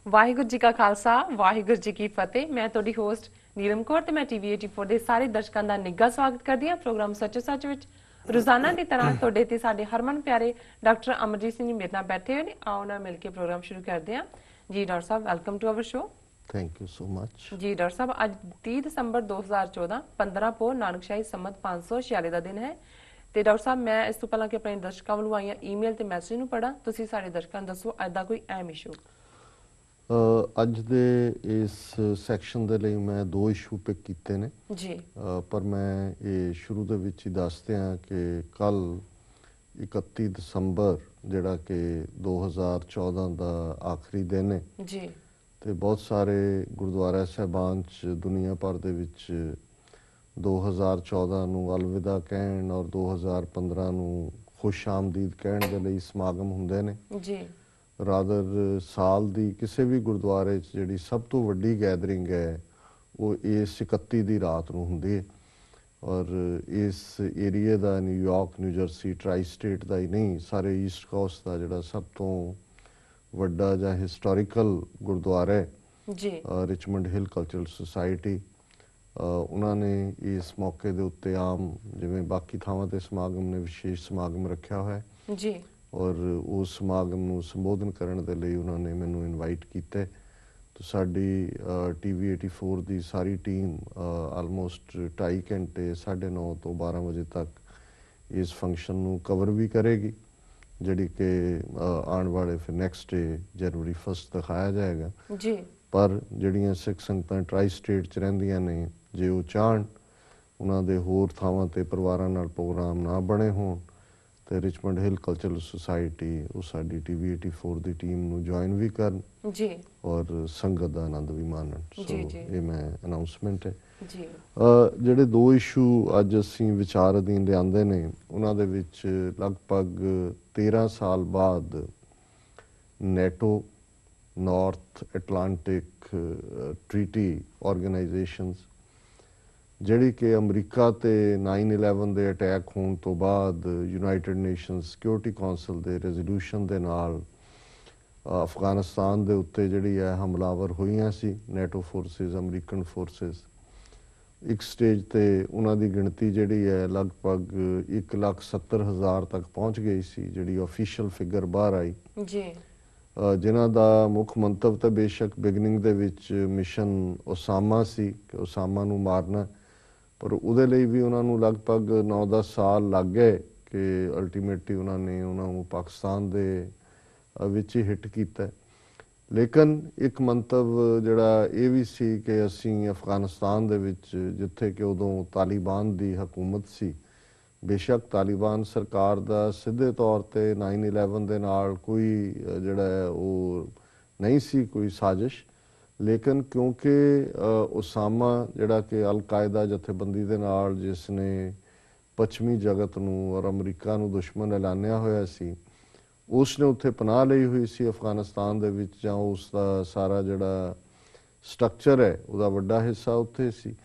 ਵਾਹਿਗੁਰੂ ਜੀ ਕਾ ਖਾਲਸਾ ਵਾਹਿਗੁਰੂ ਜੀ ਕੀ ਫਤਿਹ। ਮੈਂ ਤੁਹਾਡੀ ਹੋਸਟ ਨੀਲਮ ਕੌਰ ਤੇ ਮੈਂ ਟੀਵੀ 84 ਦੇ ਸਾਰੇ ਦਰਸ਼ਕਾਂ ਦਾ ਨਿੱਘਾ ਸਵਾਗਤ ਕਰਦੀ ਹਾਂ ਪ੍ਰੋਗਰਾਮ ਸੱਚੋ ਸੱਚ ਵਿੱਚ। ਰੋਜ਼ਾਨਾ ਦੀ ਤਰ੍ਹਾਂ ਤੁਹਾਡੇ ਤੇ ਸਾਡੇ ਹਰਮਨ ਪਿਆਰੇ ਡਾਕਟਰ ਅਮਰਜੀਤ ਸਿੰਘ ਜੀ ਮੇਰੇ ਨਾਲ ਬੈਠੇ ਹੋਏ ਨੇ। ਆਓ ਨਾਲ ਮਿਲ ਕੇ ਪ੍ਰੋਗਰਾਮ ਸ਼ੁਰੂ ਕਰਦੇ ਹਾਂ। ਜੀ ਡਾਕਟਰ ਸਾਹਿਬ, welcome to our show. Thank you so much. ਜੀ ਡਾਕਟਰ ਸਾਹਿਬ, ਅੱਜ 30 ਦਸੰਬਰ 2014 15 ਪੋਹ ਨਾਨਕਸ਼ਾਹੀ ਸੰਮਤ 546 ਦਾ ਦਿਨ ਹੈ। ਤੇ ਡਾਕਟਰ ਸਾਹਿਬ, ਮੈਂ ਇਸ ਤੋਂ ਪਹਿਲਾਂ ਕਿ ਆਪਣੇ ਦਰਸ਼ਕਾਂ ਵੱਲੋਂ ਆਈਆਂ ਈਮੇਲ ਤੇ ਮੈਸੇਜ ਨੂੰ ਪੜਾਂ, ਤੁਸੀਂ ਸਾਡੇ ਦਰਸ਼ਕਾਂ ਨੂੰ ਦੱਸੋ ਅੱਜ ਦਾ ਕੋਈ ਅਹਿਮ ਇਸ਼ੂ। ਅੱਜ ਦੇ ਇਸ ਸੈਕਸ਼ਨ ਦੇ ਲਈ ਮੈਂ 2 ਇਸ਼ੂ ਪਿਕ ਕੀਤੇ ਨੇ ਜੀ। ਪਰ ਮੈਂ ਇਹ ਸ਼ੁਰੂ ਦੇ ਵਿੱਚ ਹੀ ਦੱਸ ਦਿਆਂ ਕਿ ਕੱਲ 31 ਦਸੰਬਰ ਜਿਹੜਾ ਕਿ 2014 ਦਾ ਆਖਰੀ ਦਿਨ ਹੈ ਜੀ, ਤੇ ਬਹੁਤ ਸਾਰੇ ਗੁਰਦੁਆਰਾ ਸਾਹਿਬਾਨ 'ਚ ਦੁਨੀਆ ਭਰ ਦੇ ਵਿੱਚ 2014 ਨੂੰ ਅਲਵਿਦਾ ਕਹਿਣ ਔਰ 2015 ਨੂੰ ਖੁਸ਼ ਆਮਦੀਦ ਕਹਿਣ ਦੇ ਲਈ ਸਮਾਗਮ ਹੁੰਦੇ ਨੇ। ਜੀ। ਰਾਦਰ ਸਾਲ ਦੀ ਕਿਸੇ ਵੀ ਗੁਰਦੁਆਰੇ 'ਚ ਜਿਹੜੀ ਸਭ ਤੋਂ ਵੱਡੀ ਗੈਦਰਿੰਗ ਹੈ ਉਹ ਇਸ 31 ਦੀ ਰਾਤ ਨੂੰ ਹੁੰਦੀ ਹੈ ਔਰ ਇਸ ਏਰੀਏ ਦਾ New York, New Jersey, tri state ਦਾ ਹੀ ਨਹੀਂ, ਸਾਰੇ ਈਸਟ ਕੋਸਟ ਦਾ ਜਿਹੜਾ ਸਭ ਤੋਂ ਵੱਡਾ ਜਾਂ ਹਿਸਟੋਰੀਕਲ ਗੁਰਦੁਆਰਾ ਹੈ ਜੀ, ਰਿਚਮੰਡ ਹਿਲ ਕਲਚਰਲ ਸੁਸਾਇਟੀ, ਉਹਨਾਂ ਨੇ ਇਸ ਮੌਕੇ ਦੇ ਉੱਤੇ ਆਮ ਜਿਵੇਂ ਬਾਕੀ ਥਾਵਾਂ 'ਤੇ ਸਮਾਗਮ ਨੇ ਵਿਸ਼ੇਸ਼ ਸਮਾਗਮ ਰੱਖਿਆ ਹੋਇਆ ਹੈ ਜੀ। ਔਰ ਉਸ ਸਮਾਗਮ ਨੂੰ ਸੰਬੋਧਨ ਕਰਨ ਦੇ ਲਈ ਉਹਨਾਂ ਨੇ ਮੈਨੂੰ ਇਨਵਾਈਟ ਕੀਤਾ। ਤੇ ਸਾਡੀ ਟੀਵੀ 84 ਦੀ ਸਾਰੀ ਟੀਮ ਆਲਮੋਸਟ 2.5 ਘੰਟੇ 9:30 ਤੋਂ 12 ਵਜੇ ਤੱਕ ਇਸ ਫੰਕਸ਼ਨ ਨੂੰ ਕਵਰ ਵੀ ਕਰੇਗੀ, ਜਿਹੜੀ ਕਿ ਆਉਣ ਵਾਲੇ ਫਿਰ ਨੈਕਸਟ ਡੇ ਜਨਵਰੀ 1 ਦਿਖਾਇਆ ਜਾਏਗਾ ਜੀ। ਪਰ ਜਿਹੜੀਆਂ ਸਿੱਖ ਸੰਗਤਾਂ ਟਰਾਈ ਸਟੇਟ 'ਚ ਰਹਿੰਦੀਆਂ ਨੇ, ਜੇ ਉਹ ਚਾਹਣ ਉਹਨਾਂ ਦੇ ਹੋਰ ਥਾਵਾਂ 'ਤੇ ਪਰਿਵਾਰਾਂ ਨਾਲ ਪ੍ਰੋਗਰਾਮ ਨਾ ਬਣੇ ਹੋਣ ਤੇ ਰਿਚਮੰਡ ਹਿਲ ਕਲਚਰਲ ਸੁਸਾਇਟੀ ਉਹ ਸਾਡੀ ਟੀਵੀ 84 ਦੀ ਟੀਮ ਨੂੰ ਜੁਆਇਨ ਵੀ ਕਰਨ ਜੀ ਔਰ ਸੰਗਤ ਦਾ ਆਨੰਦ ਵੀ ਮਾਣਨ। ਸੋ ਇਹ ਮੈਂ ਅਨਾਉਂਸਮੈਂਟ ਹੈ ਜੀ। ਜਿਹੜੇ 2 ਇਸ਼ੂ ਅੱਜ ਅਸੀਂ ਵਿਚਾਰ ਅਧੀਨ ਲਿਆਂਦੇ ਨੇ ਉਹਨਾਂ ਦੇ ਵਿੱਚ ਲਗਭਗ 13 ਸਾਲ ਬਾਅਦ NATO, north Atlantic treaty organisations, ਜਿਹੜੀ ਕਿ ਅਮਰੀਕਾ ਤੇ 9/11 ਦੇ ਅਟੈਕ ਹੋਣ ਤੋਂ ਬਾਅਦ ਯੂਨਾਈਟਿਡ ਨੇਸ਼ਨਸ ਸਿਕਿਉਰਿਟੀ ਕੌਂਸਲ ਦੇ ਰੈਜ਼ੋਲੂਸ਼ਨ ਦੇ ਨਾਲ ਅਫਗਾਨਿਸਤਾਨ ਦੇ ਉੱਤੇ ਜਿਹੜੀ ਹੈ ਹਮਲਾਵਰ ਹੋਈਆਂ ਸੀ ਨੈਟੋ ਫੋਰਸਿਸ, ਅਮਰੀਕਨ ਫੋਰਸਿਸ। ਇੱਕ ਸਟੇਜ 'ਤੇ ਉਹਨਾਂ ਦੀ ਗਿਣਤੀ ਜਿਹੜੀ ਹੈ ਲਗਭਗ 1,70,000 ਤੱਕ ਪਹੁੰਚ ਗਈ ਸੀ, ਜਿਹੜੀ ਆਫੀਸ਼ੀਅਲ ਫਿਗਰ ਬਾਹਰ ਆਈ ਜੀ, ਜਿਨ੍ਹਾਂ ਦਾ ਮੁੱਖ ਮੰਤਵ ਤਾਂ ਬੇਸ਼ੱਕ ਬਿਗਨਿੰਗ ਦੇ ਵਿੱਚ ਮਿਸ਼ਨ ਓਸਾਮਾ ਸੀ ਕਿ ਓਸਾਮਾ ਨੂੰ ਮਾਰਨਾ, ਪਰ ਉਹਦੇ ਲਈ ਵੀ ਉਹਨਾਂ ਨੂੰ ਲਗਭਗ 9-10 ਸਾਲ ਲੱਗ ਗਏ ਕਿ ਅਲਟੀਮੇਟਲੀ ਉਹਨਾਂ ਨੂੰ ਪਾਕਿਸਤਾਨ ਦੇ ਵਿੱਚ ਹੀ ਹਿੱਟ ਕੀਤਾ। ਲੇਕਿਨ ਇੱਕ ਮੰਤਵ ਜਿਹੜਾ ਇਹ ਵੀ ਸੀ ਕਿ ਅਸੀਂ ਅਫਗਾਨਿਸਤਾਨ ਦੇ ਵਿੱਚ, ਜਿੱਥੇ ਕਿ ਉਦੋਂ ਤਾਲਿਬਾਨ ਦੀ ਹਕੂਮਤ ਸੀ, ਬੇਸ਼ੱਕ ਤਾਲਿਬਾਨ ਸਰਕਾਰ ਦਾ ਸਿੱਧੇ ਤੌਰ 'ਤੇ 9/11 ਦੇ ਨਾਲ ਕੋਈ ਜਿਹੜਾ ਹੈ ਉਹ ਨਹੀਂ ਸੀ ਕੋਈ ਸਾਜ਼ਿਸ਼, ਲੇਕਿਨ ਕਿਉਂਕਿ ਓਸਾਮਾ ਜਿਹੜਾ ਕਿ ਅਲ-ਕਾਇਦਾ ਜਥੇਬੰਦੀ ਦੇ ਨਾਲ ਜਿਸ ਨੇ ਪੱਛਮੀ ਜਗਤ ਨੂੰ ਔਰ ਅਮਰੀਕਾ ਨੂੰ ਦੁਸ਼ਮਣ ਐਲਾਨਿਆ ਹੋਇਆ ਸੀ, ਉਸ ਨੇ ਉੱਥੇ ਪਨਾਹ ਲਈ ਹੋਈ ਸੀ ਅਫਗਾਨਿਸਤਾਨ ਦੇ ਵਿੱਚ, ਜਾਂ ਉਸ ਦਾ ਸਾਰਾ ਜਿਹੜਾ ਸਟਰਕਚਰ ਹੈ ਉਹਦਾ ਵੱਡਾ ਹਿੱਸਾ ਉੱਥੇ ਸੀ।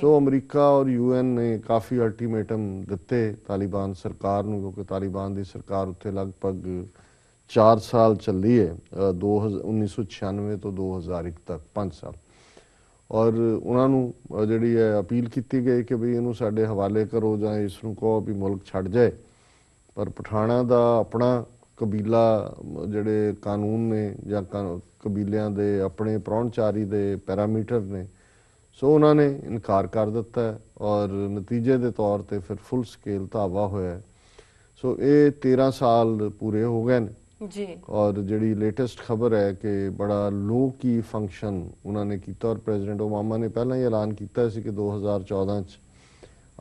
ਸੋ ਅਮਰੀਕਾ ਔਰ UN ਨੇ ਕਾਫੀ ਅਲਟੀਮੇਟਮ ਦਿੱਤੇ ਤਾਲਿਬਾਨ ਸਰਕਾਰ ਨੂੰ, ਕਿਉਂਕਿ ਤਾਲਿਬਾਨ ਦੀ ਸਰਕਾਰ ਉੱਥੇ ਲਗਭਗ 4 ਸਾਲ ਚੱਲੀ ਹੈ 1996 ਤੋਂ 2001 ਤੱਕ, 5 ਸਾਲ। ਔਰ ਉਹਨਾਂ ਨੂੰ ਜਿਹੜੀ ਹੈ ਅਪੀਲ ਕੀਤੀ ਗਈ ਕਿ ਵੀ ਇਹਨੂੰ ਸਾਡੇ ਹਵਾਲੇ ਕਰੋ ਜਾਂ ਇਸ ਨੂੰ ਕਹੋ ਵੀ ਮੁਲਕ ਛੱਡ ਜਾਏ, ਪਰ ਪਠਾਣਾ ਦਾ ਆਪਣਾ ਕਬੀਲਾ ਜਿਹੜੇ ਕਾਨੂੰਨ ਨੇ ਜਾਂ ਕਬੀਲਿਆਂ ਦੇ ਆਪਣੇ ਪ੍ਰਾਹੁਣਚਾਰੀ ਦੇ ਪੈਰਾਮੀਟਰ ਨੇ, ਸੋ ਉਹਨਾਂ ਨੇ ਇਨਕਾਰ ਕਰ ਦਿੱਤਾ ਔਰ ਨਤੀਜੇ ਦੇ ਤੌਰ 'ਤੇ ਫਿਰ ਫੁੱਲ ਸਕੇਲ ਧਾਵਾ ਹੋਇਆ। ਸੋ ਇਹ 13 ਸਾਲ ਪੂਰੇ ਹੋ ਗਏ ਨੇ ਜੀ। ਔਰ ਜਿਹੜੀ ਲੇਟੈਸਟ ਖਬਰ ਹੈ ਕਿ ਬੜਾ ਲੋ ਕੀ ਫੰਕਸ਼ਨ ਉਹਨਾਂ ਨੇ ਕੀਤਾ ਔਰ ਪ੍ਰੈਜ਼ੀਡੈਂਟ ਓਬਾਮਾ ਨੇ ਪਹਿਲਾਂ ਹੀ ਐਲਾਨ ਕੀਤਾ ਸੀ ਕਿ 2014 'ਚ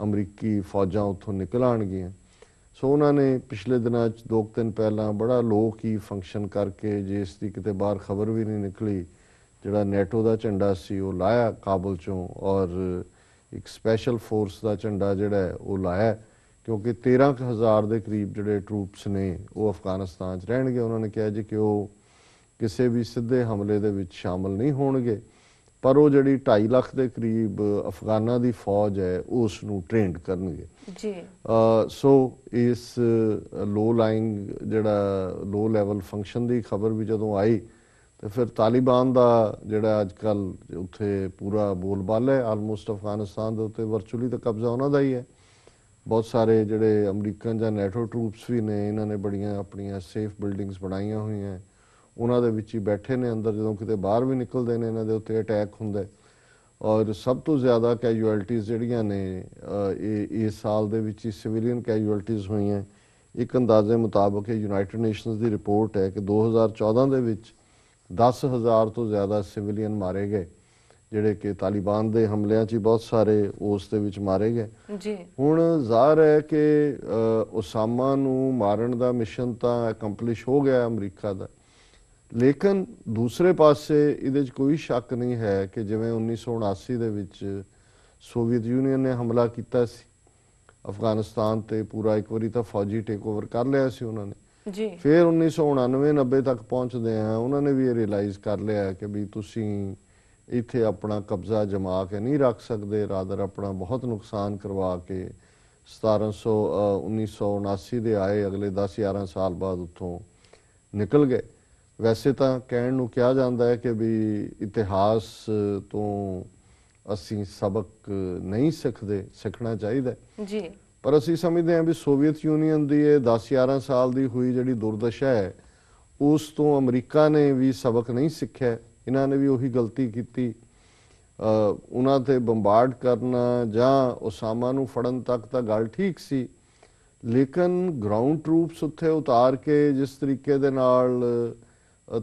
ਅਮਰੀਕੀ ਫੌਜਾਂ ਉੱਥੋਂ ਨਿਕਲ ਆਉਣਗੀਆਂ। ਸੋ ਉਹਨਾਂ ਨੇ ਪਿਛਲੇ ਦਿਨਾਂ 'ਚ 2 ਦਿਨ ਪਹਿਲਾਂ ਬੜਾ ਲੋ ਕੀ ਫੰਕਸ਼ਨ ਕਰਕੇ, ਜਿਸ ਦੀ ਕਿਤੇ ਬਾਹਰ ਖਬਰ ਵੀ ਨਹੀਂ ਨਿਕਲੀ, ਜਿਹੜਾ ਨੈਟੋ ਦਾ ਝੰਡਾ ਸੀ ਉਹ ਲਾਇਆ ਕਾਬਲ 'ਚੋਂ ਔਰ ਇੱਕ ਸਪੈਸ਼ਲ ਫੋਰਸ ਦਾ ਝੰਡਾ ਜਿਹੜਾ ਹੈ ਉਹ ਲਾਇਆ, ਕਿਉਂਕਿ 13,000 ਦੇ ਕਰੀਬ ਜਿਹੜੇ ਟਰੂਪਸ ਨੇ ਉਹ ਅਫਗਾਨਿਸਤਾਨ 'ਚ ਰਹਿਣਗੇ। ਉਹਨਾਂ ਨੇ ਕਿਹਾ ਜੀ ਕਿ ਉਹ ਕਿਸੇ ਵੀ ਸਿੱਧੇ ਹਮਲੇ ਦੇ ਵਿੱਚ ਸ਼ਾਮਲ ਨਹੀਂ ਹੋਣਗੇ, ਪਰ ਉਹ ਜਿਹੜੀ 2.5 ਲੱਖ ਦੇ ਕਰੀਬ ਅਫਗਾਨਾਂ ਦੀ ਫੌਜ ਹੈ ਉਸ ਨੂੰ ਟ੍ਰੇਨਡ ਕਰਨਗੇ ਜੀ। ਸੋ ਇਸ ਲੋ ਲਾਈਂਗ ਜਿਹੜਾ ਲੋ ਲੈਵਲ ਫੰਕਸ਼ਨ ਦੀ ਖਬਰ ਵੀ ਜਦੋਂ ਆਈ ਤੇ ਫਿਰ ਤਾਲਿਬਾਨ ਦਾ ਜਿਹੜਾ ਅੱਜ ਕੱਲ੍ਹ ਉੱਥੇ ਪੂਰਾ ਬੋਲਬਾਲਾ ਹੈ, ਆਲਮੋਸਟ ਅਫਗਾਨਿਸਤਾਨ ਦੇ ਉੱਤੇ ਵਰਚੁਅਲੀ ਤਾਂ ਕਬਜ਼ਾ ਉਹਨਾਂ ਦਾ ਹੀ ਹੈ। ਬਹੁਤ ਸਾਰੇ ਜਿਹੜੇ ਅਮਰੀਕਨ ਜਾਂ ਨੈਟੋ ਟਰੂਪਸ ਵੀ ਨੇ, ਇਹਨਾਂ ਨੇ ਬੜੀਆਂ ਆਪਣੀਆਂ ਸੇਫ ਬਿਲਡਿੰਗਸ ਬਣਾਈਆਂ ਹੋਈਆਂ, ਉਹਨਾਂ ਦੇ ਵਿੱਚ ਹੀ ਬੈਠੇ ਨੇ ਅੰਦਰ, ਜਦੋਂ ਕਿਤੇ ਬਾਹਰ ਵੀ ਨਿਕਲਦੇ ਨੇ ਇਹਨਾਂ ਦੇ ਉੱਤੇ ਅਟੈਕ ਹੁੰਦਾ। ਔਰ ਸਭ ਤੋਂ ਜ਼ਿਆਦਾ ਕੈਜੂਅਲਟੀਜ਼ ਜਿਹੜੀਆਂ ਨੇ ਇਸ ਸਾਲ ਦੇ ਵਿੱਚ ਹੀ ਸਿਵੀਲੀਅਨ ਕੈਜੂਅਲਟੀਜ਼ ਹੋਈਆਂ। ਇੱਕ ਅੰਦਾਜ਼ੇ ਮੁਤਾਬਕ ਇਹ ਯੂਨਾਈਟਿਡ ਨੇਸ਼ਨਸ ਦੀ ਰਿਪੋਰਟ ਹੈ ਕਿ 2014 ਦੇ ਵਿੱਚ 10,000 ਤੋਂ ਜ਼ਿਆਦਾ ਸਿਵੀਲੀਅਨ ਮਾਰੇ ਗਏ, ਜਿਹੜੇ ਕਿ ਤਾਲਿਬਾਨ ਦੇ ਹਮਲਿਆਂ 'ਚ ਹੀ ਬਹੁਤ ਸਾਰੇ ਉਸ ਦੇ ਵਿੱਚ ਮਾਰੇ ਗਏ ਜੀ। ਹੁਣ ਜ਼ਾਹਰ ਹੈ ਕਿ ਉਸਾਮਾ ਨੂੰ ਮਾਰਨ ਦਾ ਮਿਸ਼ਨ ਤਾਂ ਅਕੰਪਲਿਸ਼ ਹੋ ਗਿਆ ਅਮਰੀਕਾ ਦਾ, ਲੇਕਿਨ ਦੂਸਰੇ ਪਾਸੇ ਇਹਦੇ 'ਚ ਕੋਈ ਸ਼ੱਕ ਨਹੀਂ ਹੈ ਕਿ ਜਿਵੇਂ 1979 ਦੇ ਵਿੱਚ ਸੋਵੀਅਤ ਯੂਨੀਅਨ ਨੇ ਹਮਲਾ ਕੀਤਾ ਸੀ ਅਫਗਾਨਿਸਤਾਨ ਤੇ, ਪੂਰਾ ਇੱਕ ਵਾਰੀ ਤਾਂ ਫੌਜੀ ਟੇਕ ਓਵਰ ਕਰ ਲਿਆ ਸੀ ਉਹਨਾਂ ਨੇ ਜੀ। ਫਿਰ 1999-90 ਤੱਕ ਪਹੁੰਚਦੇ ਆ ਉਹਨਾਂ ਨੇ ਵੀ ਇਹ ਰਿਅਲਾਈਜ਼ ਕਰ ਲਿਆ ਕਿ ਵੀ ਤੁਸੀਂ ਇੱਥੇ ਆਪਣਾ ਕਬਜ਼ਾ ਜਮਾ ਕੇ ਨਹੀਂ ਰੱਖ ਸਕਦੇ, ਰਾਦਰ ਆਪਣਾ ਬਹੁਤ ਨੁਕਸਾਨ ਕਰਵਾ ਕੇ 1979 ਦੇ ਆਏ, ਅਗਲੇ 10-11 ਸਾਲ ਬਾਅਦ ਉੱਥੋਂ ਨਿਕਲ ਗਏ। ਵੈਸੇ ਤਾਂ ਕਹਿਣ ਨੂੰ ਕਿਹਾ ਜਾਂਦਾ ਹੈ ਕਿ ਵੀ ਇਤਿਹਾਸ ਤੋਂ ਅਸੀਂ ਸਬਕ ਨਹੀਂ ਸਿੱਖਦੇ, ਸਿੱਖਣਾ ਚਾਹੀਦਾ ਜੀ। ਪਰ ਅਸੀਂ ਸਮਝਦੇ ਹਾਂ ਵੀ ਸੋਵੀਅਤ ਯੂਨੀਅਨ ਦੀ ਇਹ 10-11 ਸਾਲ ਦੀ ਹੋਈ ਜਿਹੜੀ ਦੁਰਦਸ਼ਾ ਹੈ, ਉਸ ਤੋਂ ਅਮਰੀਕਾ ਨੇ ਵੀ ਸਬਕ ਨਹੀਂ ਸਿੱਖਿਆ। ਇਹਨਾਂ ਨੇ ਵੀ ਉਹੀ ਗਲਤੀ ਕੀਤੀ, ਉਹਨਾਂ ਤੇ ਬੰਬਾਰਡ ਕਰਨਾ ਜਾਂ ਉਸਾਮਾ ਨੂੰ ਫੜਨ ਤੱਕ ਤਾਂ ਗੱਲ ਠੀਕ ਸੀ, ਲੇਕਿਨ ਗਰਾਊਂਡ ਟਰੂਪਸ ਉੱਥੇ ਉਤਾਰ ਕੇ ਜਿਸ ਤਰੀਕੇ ਦੇ ਨਾਲ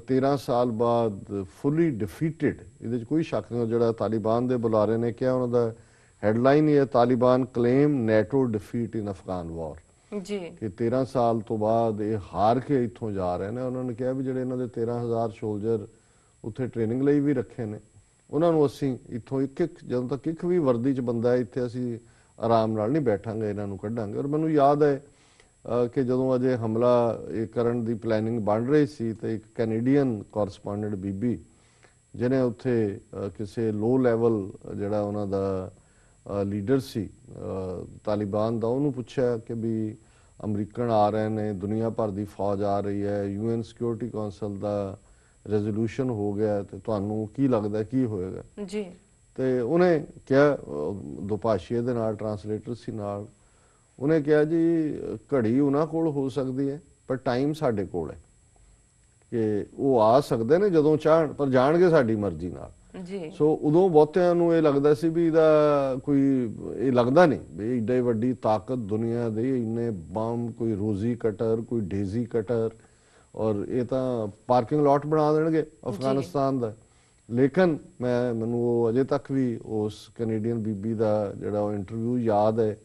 13 ਸਾਲ ਬਾਅਦ ਫੁੱਲੀ ਡਿਫੀਟਡ, ਇਹਦੇ 'ਚ ਕੋਈ ਸ਼ੱਕ ਨਹੀਂ। ਜਿਹੜਾ ਤਾਲਿਬਾਨ ਦੇ ਬੁਲਾਰੇ ਨੇ ਕਿਹਾ, ਉਹਨਾਂ ਦਾ ਹੈਡਲਾਈਨ ਹੀ ਹੈ, ਤਾਲਿਬਾਨ ਕਲੇਮ ਨੈਟੋ ਡਿਫੀਟ ਇਨ ਅਫਗਾਨ ਵਾਰ ਜੀ, ਕਿ 13 ਸਾਲ ਤੋਂ ਬਾਅਦ ਇਹ ਹਾਰ ਕੇ ਇੱਥੋਂ ਜਾ ਰਹੇ ਨੇ। ਉਹਨਾਂ ਨੇ ਕਿਹਾ ਵੀ ਜਿਹੜੇ ਇਹਨਾਂ ਦੇ 13,000 ਸੋਲਜਰ ਉੱਥੇ ਟ੍ਰੇਨਿੰਗ ਲਈ ਵੀ ਰੱਖੇ ਨੇ, ਉਹਨਾਂ ਨੂੰ ਅਸੀਂ ਇੱਥੋਂ ਇੱਕ ਜਦੋਂ ਤੱਕ ਇੱਕ ਵੀ ਵਰਦੀ 'ਚ ਬੰਦਾ ਹੈ ਇੱਥੇ, ਅਸੀਂ ਆਰਾਮ ਨਾਲ ਨਹੀਂ ਬੈਠਾਂਗੇ, ਇਹਨਾਂ ਨੂੰ ਕੱਢਾਂਗੇ। ਔਰ ਮੈਨੂੰ ਯਾਦ ਹੈ ਕਿ ਜਦੋਂ ਅਜੇ ਹਮਲਾ ਇਹ ਕਰਨ ਦੀ ਪਲੈਨਿੰਗ ਬਣ ਰਹੀ ਸੀ ਤੇ ਇੱਕ ਕੈਨੇਡੀਅਨ ਕੋਰਸਪੋਂਡੈਂਟ ਬੀਬੀ, ਜਿਹਨੇ ਉੱਥੇ ਕਿਸੇ ਲੋ ਲੈਵਲ ਜਿਹੜਾ ਉਹਨਾਂ ਦਾ ਲੀਡਰ ਸੀ ਤਾਲਿਬਾਨ ਦਾ, ਉਹਨੂੰ ਪੁੱਛਿਆ ਕਿ ਵੀ ਅਮਰੀਕਨ ਆ ਰਹੇ ਨੇ, ਦੁਨੀਆ ਭਰ ਦੀ ਫੌਜ ਆ ਰਹੀ ਹੈ, UN ਸਿਕਿਉਰਿਟੀ ਕੌਂਸਲ ਦਾ ਰੈਜ਼ੋਲੂਸ਼ਨ ਹੋ ਗਿਆ, ਤੇ ਤੁਹਾਨੂੰ ਕੀ ਲੱਗਦਾ ਕੀ ਹੋਏਗਾ ਜੀ। ਤੇ ਉਹਨੇ ਕਿਹਾ, ਦੁਭਾਸ਼ੀਏ ਦੇ ਨਾਲ ਟਰਾਂਸਲੇਟਰ ਸੀ ਨਾਲ, ਉਹਨੇ ਕਿਹਾ ਜੀ ਘੜੀ ਉਹਨਾਂ ਕੋਲ ਹੋ ਸਕਦੀ ਹੈ ਪਰ ਟਾਈਮ ਸਾਡੇ ਕੋਲ ਹੈ, ਕਿ ਉਹ ਆ ਸਕਦੇ ਨੇ ਜਦੋਂ ਚਾਹਣ, ਪਰ ਜਾਣਗੇ ਸਾਡੀ ਮਰਜ਼ੀ ਨਾਲ ਜੀ। ਸੋ ਉਦੋਂ ਬਹੁਤਿਆਂ ਨੂੰ ਇਹ ਲੱਗਦਾ ਸੀ ਵੀ ਇਹਦਾ ਕੋਈ, ਇਹ ਲੱਗਦਾ ਨਹੀਂ ਵੀ ਏਡੀ ਵੱਡੀ ਤਾਕਤ ਦੁਨੀਆ ਦੇ, ਇੰਨੇ ਬੰਬ, ਕੋਈ ਰੋਜ਼ੀ ਕਟਰ, ਕੋਈ ਡੇਜ਼ੀ ਕਟਰ, ਔਰ ਇਹ ਤਾਂ ਪਾਰਕਿੰਗ ਲਾਟ ਬਣਾ ਦੇਣਗੇ ਅਫਗਾਨਿਸਤਾਨ ਦਾ। ਲੇਕਿਨ ਮੈਨੂੰ ਉਹ ਅਜੇ ਤੱਕ ਵੀ ਉਸ ਕੈਨੇਡੀਅਨ ਬੀਬੀ ਦਾ ਜਿਹੜਾ ਉਹ ਇੰਟਰਵਿਊ ਯਾਦ ਹੈ,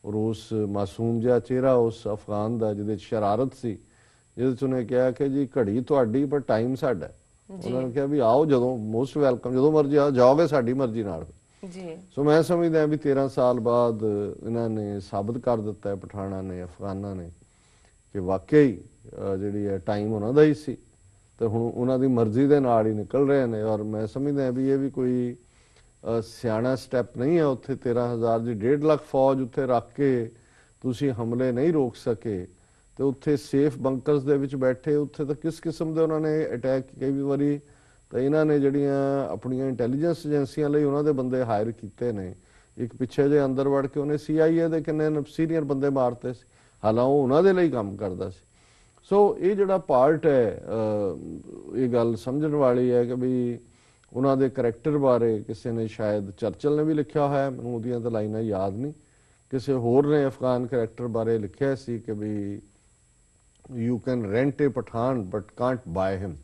ਔਰ ਉਸ ਮਾਸੂਮ ਜਿਹਾ ਚਿਹਰਾ ਉਸ ਅਫਗਾਨ ਦਾ ਜਿਹਦੇ 'ਚ ਸ਼ਰਾਰਤ ਸੀ, ਜਿਹਦੇ 'ਚ ਉਹਨੇ ਕਿਹਾ ਕਿ ਜੀ ਘੜੀ ਤੁਹਾਡੀ ਪਰ ਟਾਈਮ ਸਾਡਾ। ਉਹਨਾਂ ਨੇ ਕਿਹਾ ਵੀ ਆਓ, ਜਦੋਂ ਮੋਸਟ ਵੈਲਕਮ, ਜਦੋਂ ਮਰਜ਼ੀ ਆ ਜਾਓਗੇ, ਸਾਡੀ ਮਰਜ਼ੀ ਨਾਲ ਜੀ। ਸੋ ਮੈਂ ਸਮਝਦਾ ਵੀ 13 ਸਾਲ ਬਾਅਦ ਇਹਨਾਂ ਨੇ ਸਾਬਤ ਕਰ ਦਿੱਤਾ ਹੈ, ਪਠਾਨਾਂ ਨੇ, ਅਫਗਾਨਾਂ ਨੇ, ਕਿ ਵਾਕਈ ਜਿਹੜੀ ਹੈ ਟਾਈਮ ਉਹਨਾਂ ਦਾ ਹੀ ਸੀ, ਤੇ ਹੁਣ ਉਹਨਾਂ ਦੀ ਮਰਜ਼ੀ ਦੇ ਨਾਲ ਹੀ ਨਿਕਲ ਰਹੇ ਨੇ। ਔਰ ਮੈਂ ਸਮਝਦਾ ਵੀ ਇਹ ਵੀ ਕੋਈ ਸਿਆਣਾ ਸਟੈਪ ਨਹੀਂ ਹੈ। ਉੱਥੇ 13,000 ਦੀ 1.5 ਲੱਖ ਫੌਜ ਉੱਥੇ ਰੱਖ ਕੇ ਤੁਸੀਂ ਹਮਲੇ ਨਹੀਂ ਰੋਕ ਸਕੇ, ਤੇ ਉੱਥੇ ਸੇਫ ਬੰਕਰਸ ਦੇ ਵਿੱਚ ਬੈਠੇ, ਉੱਥੇ ਤਾਂ ਕਿਸ ਕਿਸਮ ਦੇ ਉਹਨਾਂ ਨੇ ਅਟੈਕ, ਕਈ ਵਾਰੀ ਤਾਂ ਇਹਨਾਂ ਨੇ ਜਿਹੜੀਆਂ ਆਪਣੀਆਂ ਇੰਟੈਲੀਜੈਂਸ ਏਜੰਸੀਆਂ ਲਈ ਉਹਨਾਂ ਦੇ ਬੰਦੇ ਹਾਇਰ ਕੀਤੇ ਨੇ। ਇੱਕ ਪਿੱਛੇ ਜੇ ਅੰਦਰ ਵੜ ਕੇ ਉਹਨੇ CIA ਦੇ ਕਿੰਨੇ ਸੀਨੀਅਰ ਬੰਦੇ ਮਾਰਤੇ ਸੀ, ਹਾਲਾਂਕਿ ਉਹ ਉਹਨਾਂ ਦੇ ਲਈ ਕੰਮ ਕਰਦਾ ਸੀ। ਸੋ ਇਹ ਜਿਹੜਾ ਪਾਰਟ ਹੈ, ਇਹ ਗੱਲ ਸਮਝਣ ਵਾਲੀ ਹੈ ਕਿ ਵੀ ਉਹਨਾਂ ਦੇ ਕਰੈਕਟਰ ਬਾਰੇ ਕਿਸੇ ਨੇ, ਸ਼ਾਇਦ ਚਰਚਲ ਨੇ ਵੀ ਲਿਖਿਆ ਹੋਇਆ, ਮੈਨੂੰ ਉਹਦੀਆਂ ਤਾਂ ਲਾਈਨਾਂ ਯਾਦ ਨਹੀਂ, ਕਿਸੇ ਹੋਰ ਨੇ ਅਫਗਾਨ ਕਰੈਕਟਰ ਬਾਰੇ ਲਿਖਿਆ ਸੀ ਕਿ ਵੀ you can rent a Pathan but can't buy him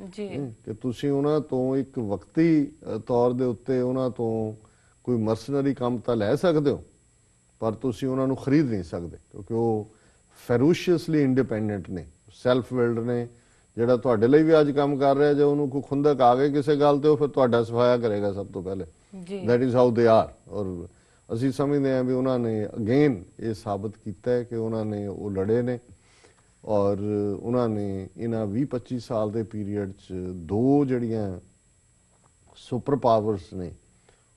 ਜੀ, ਕਿ ਤੁਸੀਂ ਉਹਨਾਂ ਤੋਂ ਇੱਕ ਵਕਤੀ ਤੌਰ ਦੇ ਉੱਤੇ ਉਹਨਾਂ ਤੋਂ ਕੋਈ ਮਰਸਨਰੀ ਕੰਮ ਤਾਂ ਲੈ ਸਕਦੇ ਹੋ, ਪਰ ਤੁਸੀਂ ਉਹਨਾਂ ਨੂੰ ਖਰੀਦ ਨਹੀਂ ਸਕਦੇ, ਕਿਉਂਕਿ ਉਹ ਫੈਰੂਸ਼ੀਅਸਲੀ ਇੰਡੀਪੈਂਡੈਂਟ ਨੇ, ਸੈਲਫ ਵਿਲਡ ਨੇ। ਜਿਹੜਾ ਤੁਹਾਡੇ ਲਈ ਵੀ ਅੱਜ ਕੰਮ ਕਰ ਰਿਹਾ, ਜੇ ਉਹਨੂੰ ਕੋਈ ਖੁੰਦਕ ਆ ਗਏ ਕਿਸੇ ਗੱਲ ਤੇ, ਉਹ ਫਿਰ ਤੁਹਾਡਾ ਸਫਾਇਆ ਕਰੇਗਾ ਸਭ ਤੋਂ ਪਹਿਲੇ। That is how they are. ਔਰ ਅਸੀਂ ਸਮਝਦੇ ਹਾਂ ਵੀ ਉਹਨਾਂ ਨੇ ਅਗੇਨ ਇਹ ਸਾਬਤ ਕੀਤਾ ਹੈ ਕਿ ਉਹਨਾਂ ਨੇ ਉਹ ਲੜੇ ਨੇ, ਔਰ ਉਹਨਾਂ ਨੇ ਇਹਨਾਂ 20-25 ਸਾਲ ਦੇ ਪੀਰੀਅਡ 'ਚ ਦੋ ਜਿਹੜੀਆਂ ਸੁਪਰ ਪਾਵਰਸ ਨੇ,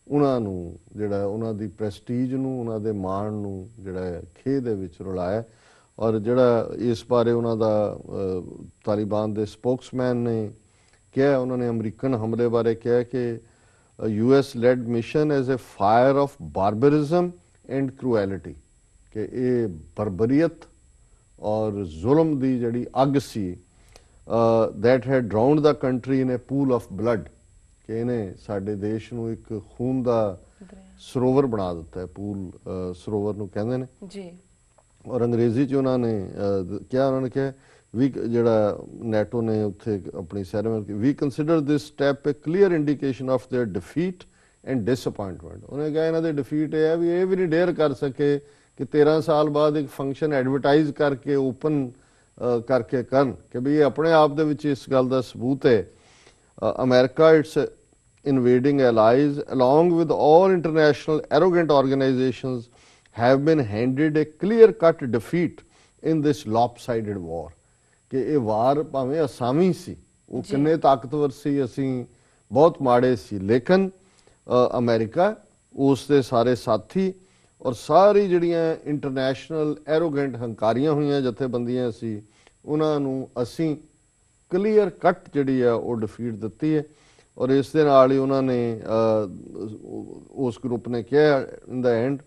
ਉਹਨਾਂ ਨੂੰ ਜਿਹੜਾ ਉਹਨਾਂ ਦੀ ਪ੍ਰੈਸਟੀਜ ਨੂੰ, ਉਹਨਾਂ ਦੇ ਮਾਣ ਨੂੰ ਜਿਹੜਾ ਖੇਹ ਦੇ ਵਿੱਚ ਰੁਲਾਇਆ। ਔਰ ਜਿਹੜਾ ਇਸ ਬਾਰੇ ਉਹਨਾਂ ਦਾ ਤਾਲਿਬਾਨ ਦੇ ਸਪੋਕਸਮੈਨ ਨੇ ਕਿਹਾ, ਉਹਨਾਂ ਨੇ ਅਮਰੀਕਨ ਹਮਲੇ ਬਾਰੇ ਕਿਹਾ ਕਿ US led mission as a fire of barbarism and cruelty, ਕਿ ਇਹ ਬਰਬਰੀਅਤ ਔਰ ਜ਼ੁਲਮ ਦੀ ਜਿਹੜੀ ਅੱਗ ਸੀ, that had drowned the country in a pool of blood, ਕਿ ਇਹਨੇ ਸਾਡੇ ਦੇਸ਼ ਨੂੰ ਇੱਕ ਖੂਨ ਦਾ ਸਰੋਵਰ ਬਣਾ ਦਿੱਤਾ ਹੈ। ਪੂਲ ਸਰੋਵਰ ਨੂੰ ਕਹਿੰਦੇ ਨੇ ਜੀ। ਔਰ ਅੰਗਰੇਜ਼ੀ ਚ ਉਹਨਾਂ ਨੇ ਕਿਹਾ ਵੀ ਜਿਹੜਾ ਨੈਟੋ ਨੇ ਉੱਥੇ ਆਪਣੀ ceremony, we consider this step a clear indication of their defeat and disappointment. ਉਹਨੇ ਕਿਹਾ ਇਹਨਾਂ ਦੇ ਡਿਫੀਟ ਇਹ ਹੈ ਵੀ ਇਹ ਵੀ ਨਹੀਂ ਡੇਅਰ ਕਰ ਸਕੇ ਕਿ 13 ਸਾਲ ਬਾਅਦ ਇੱਕ ਫੰਕਸ਼ਨ ਐਡਵਰਟਾਈਜ਼ ਕਰਕੇ ਓਪਨ ਕਰਕੇ ਕਰਨ ਕਿ ਵੀ ਇਹ ਆਪਣੇ ਆਪ ਦੇ ਵਿੱਚ ਇਸ ਗੱਲ ਦਾ ਸਬੂਤ ਹੈ। America it's invading allies along with all international arrogant organizations have been handed a clear-cut defeat in this lopsided war, ਕਿ ਇਹ ਵਾਰ ਭਾਵੇਂ ਅਸਾਮੀ ਸੀ, ਉਹ ਕਿੰਨੇ ਤਾਕਤਵਰ ਸੀ, ਅਸੀਂ ਬਹੁਤ ਮਾੜੇ ਸੀ, ਲੇਕਿਨ ਅਮਰੀਕਾ ਉਸ ਦੇ ਸਾਰੇ ਸਾਥੀ ਔਰ ਸਾਰੀ ਜਿਹੜੀਆਂ ਇੰਟਰਨੈਸ਼ਨਲ ਐਰੋਗੈਂਟ ਹੰਕਾਰੀਆਂ ਹੋਈਆਂ ਜਥੇਬੰਦੀਆਂ ਸੀ, ਉਹਨਾਂ ਨੂੰ ਅਸੀਂ ਕਲੀਅਰ ਕੱਟ ਜਿਹੜੀ ਆ ਉਹ ਡਿਫੀਟ ਦਿੱਤੀ ਹੈ। ਔਰ ਇਸ ਦੇ ਨਾਲ ਹੀ ਉਹਨਾਂ ਨੇ ਉਸ ਗਰੁੱਪ ਨੇ ਕਿਹਾ ਇਨ ਦਾ and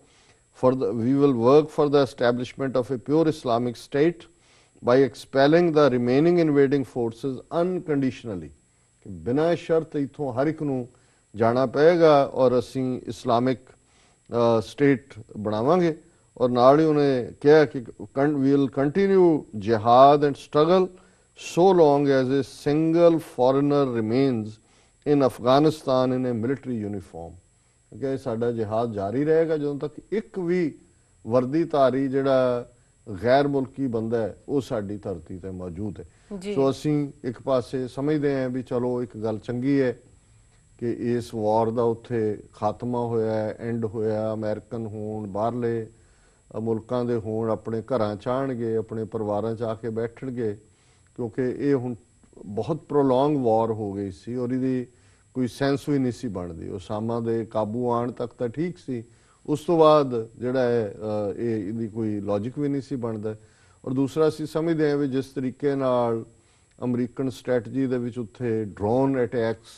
we will work for the establishment of a pure Islamic state by expelling the remaining invading forces unconditionally, ਕਿ ਬਿਨਾਂ ਸ਼ਰਤ ਇਥੋਂ ਹਰ ਇੱਕ ਨੂੰ ਜਾਣਾ ਪਏਗਾ ਔਰ ਅਸੀਂ ਇਸਲਾਮਿਕ ਸਟੇਟ ਬਣਾਵਾਂਗੇ। ਔਰ ਨਾਲ ਹੀ ਉਹਨੇ ਕਿਹਾ ਕਿ we will continue jihad and struggle so long as a single foreigner remains in Afghanistan in a military uniform, ਕਿ ਸਾਡਾ ਜਿਹਾਦ ਜਾਰੀ ਰਹੇਗਾ ਜਦੋਂ ਤੱਕ ਇੱਕ ਵੀ ਵਰਦੀਧਾਰੀ ਜਿਹੜਾ ਗੈਰ ਮੁਲਕੀ ਬੰਦਾ ਹੈ ਉਹ ਸਾਡੀ ਧਰਤੀ ਤੇ ਮੌਜੂਦ ਹੈ। ਸੋ ਅਸੀਂ ਇੱਕ ਪਾਸੇ ਸਮਝਦੇ ਹਾਂ ਵੀ ਚਲੋ ਇੱਕ ਗੱਲ ਚੰਗੀ ਹੈ ਕਿ ਇਸ ਵਾਰ ਦਾ ਉੱਥੇ ਖਾਤਮਾ ਹੋਇਆ, ਐਂਡ ਹੋਇਆ, ਅਮਰੀਕਨ ਹੋਣ, ਬਾਹਰਲੇ ਮੁਲਕਾਂ ਦੇ ਹੋਣ, ਆਪਣੇ ਘਰਾਂ ਚ ਆਉਣਗੇ, ਆਪਣੇ ਪਰਿਵਾਰਾਂ ਚ ਆ ਕੇ ਬੈਠਣਗੇ, ਕਿਉਂਕਿ ਇਹ ਹੁਣ ਬਹੁਤ ਪ੍ਰੋਲੋਂਗ ਵਾਰ ਹੋ ਗਈ ਸੀ ਔਰ ਇਹਦੀ ਕੋਈ ਸੈਂਸ ਵੀ ਨਹੀਂ ਸੀ ਬਣਦੀ। ਉਸਾਮਾ ਦੇ ਕਾਬੂ ਆਉਣ ਤੱਕ ਤਾਂ ਠੀਕ ਸੀ, ਉਸ ਤੋਂ ਬਾਅਦ ਜਿਹੜਾ ਹੈ ਇਹਦੀ ਕੋਈ ਲੌਜਿਕ ਵੀ ਨਹੀਂ ਸੀ ਬਣਦਾ। ਔਰ ਦੂਸਰਾ ਅਸੀਂ ਸਮਝਦੇ ਹਾਂ ਵੀ ਜਿਸ ਤਰੀਕੇ ਨਾਲ ਅਮਰੀਕਨ ਸਟ੍ਰੈਟਜੀ ਦੇ ਵਿੱਚ ਉੱਥੇ ਡਰੋਨ ਅਟੈਕਸ